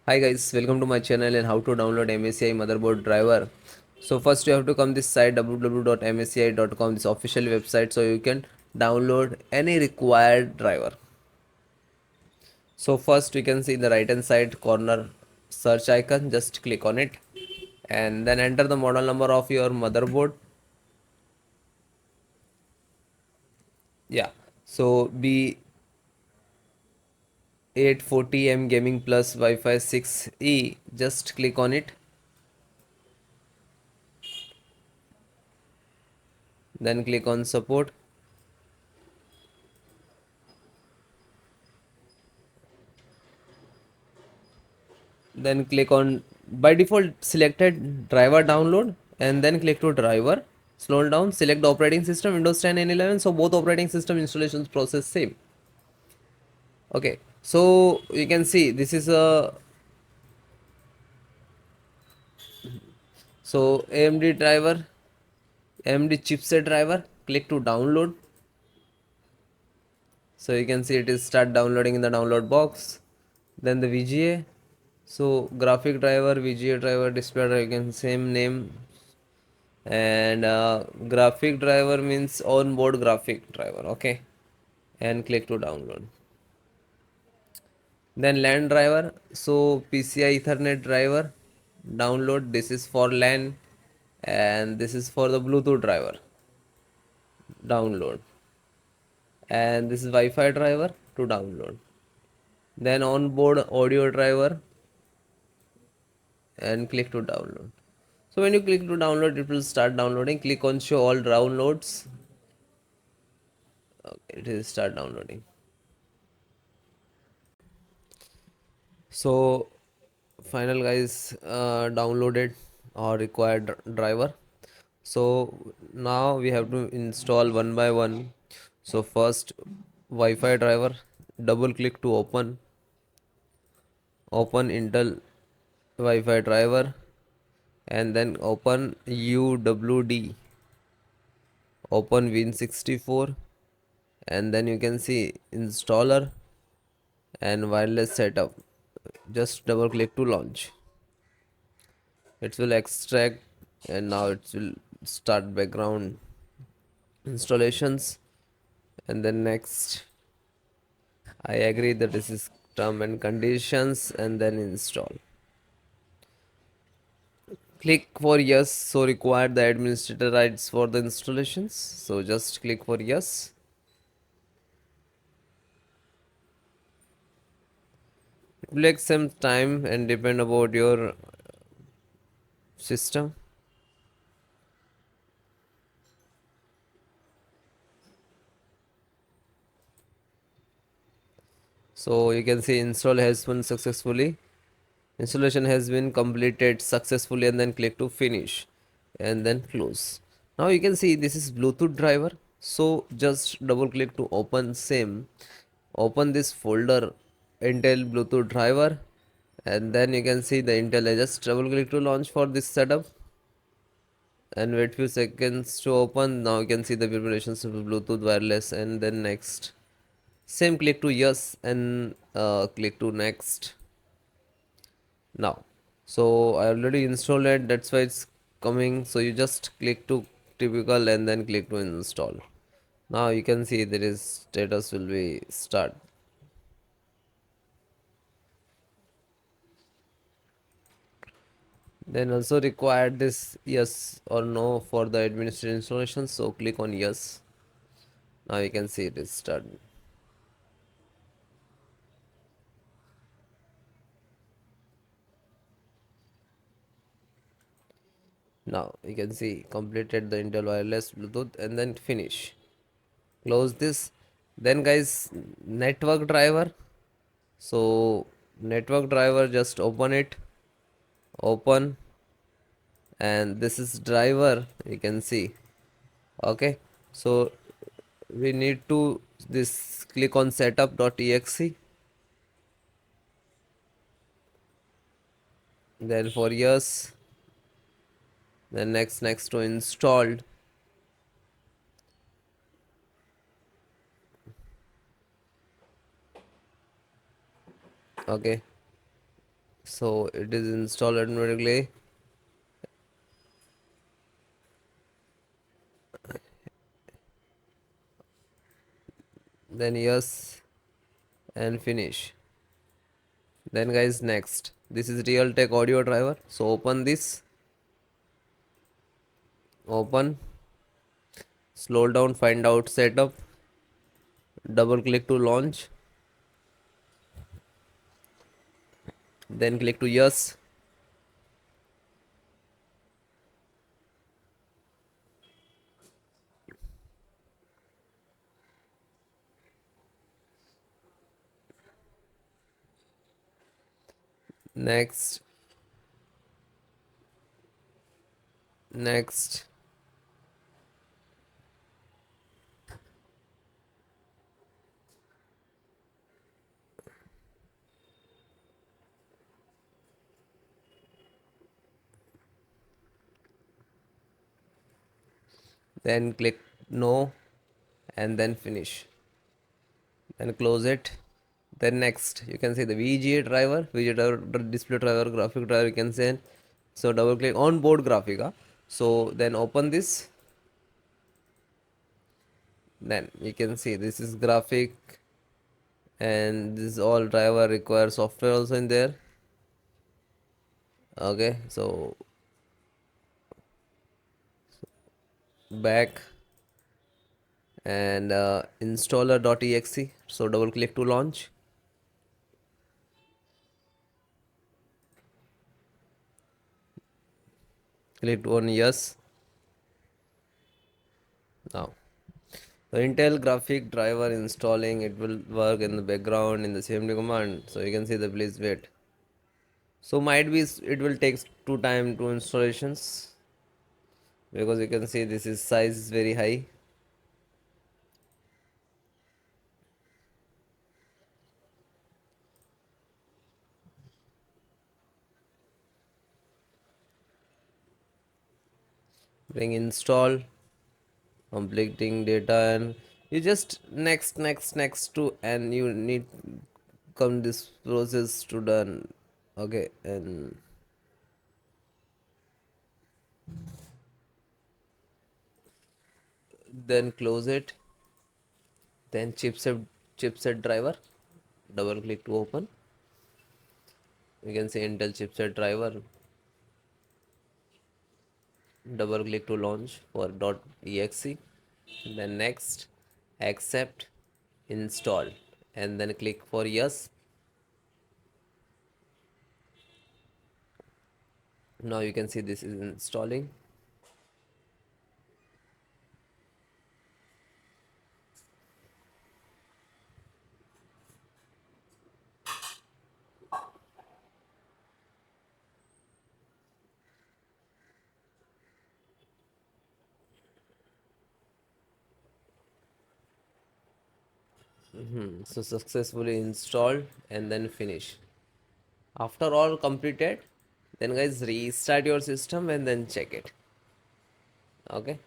Hi guys, welcome to my channel and how to download MSI motherboard driver. So first you have to come this site www.msci.com, this official website, so you can download any required driver. So first you can see in the right hand side corner search icon, just click on it and then enter the model number of your motherboard. Yeah, so B840M Gaming Plus Wi-Fi 6E, just click on it, then click on support. Then click on by default selected driver download and then click to driver. Scroll down, select the operating system Windows 10 and 11. So both operating system installations process same. Okay, so you can see this is a AMD driver, AMD chipset driver. Click to download. So you can see it is start downloading in the download box. Then the VGA. So graphic driver, VGA driver, display driver, you can same name. And graphic driver means onboard graphic driver. Okay, and click to download. Then LAN driver, so PCI Ethernet driver download. This is for LAN and this is for the Bluetooth driver download, and this is Wi-Fi driver to download. Then onboard audio driver and click to download. So when you click to download, it will start downloading. Click on show all downloads. Okay, it will start downloading. So final guys, downloaded or required driver. So now we have to install one by one. So first Wi-Fi driver, double click to open Intel Wi-Fi driver and then open UWD, open Win64 and then you can see installer and wireless setup. Just double click to launch. It will extract and now it will start background installations and then next I agree that this is term and conditions and then install. Click for yes, so require the administrator rights for the installations, so just click for yes. It will take some time and depend about your system. So you can see install has been successfully, installation has been completed successfully and then click to finish and then close. Now you can see this is Bluetooth driver, so just double click to open same, open this folder Intel Bluetooth driver and then you can see the Intel. I just double click to launch for this setup and wait few seconds to open. Now you can see the vibrations of Bluetooth wireless and then next, same click to yes and click to next. Now so I already installed it, that's why it's coming. So you just click to typical and then click to install. Now you can see there is status will be start. Then also required this yes or no for the administrative installation, so click on yes. Now you can see it is started. Now you can see completed the Intel wireless Bluetooth and then finish. Close this. Then guys, network driver. So network driver, just open it, open, and this is driver, you can see. Okay, so we need to this click on setup.exe, then for yes, then next to installed. Okay, So it is installed automatically. Then yes, and finish. Then guys, next, this is Realtek audio driver. So open this, open, scroll down, find out setup, double click to launch, then click to yes. Next, next, then click no, and then finish. Then close it. Then next, you can see the VGA driver, VGA driver, display driver, graphic driver, you can say. So double click on board graphic. So then open this. Then you can see this is graphic, and this all driver require software also in there. Okay, so back and installer.exe. So double click to launch. Click on yes. Now the Intel graphic driver installing, it will work in the background in the CMD command. So you can see the please wait. So might be it will take two time to installations, because you can see this is size is very high. Bring install, completing data, and you just next to, and you need come this process to done. Okay, and then close it. Then chipset driver, double click to open. You can see Intel chipset driver, double click to launch for .exe. Then next, accept, install, and then click for yes. Now you can see this is installing. So successfully installed, and then finish. After all completed, then guys restart your system and then check it. Okay.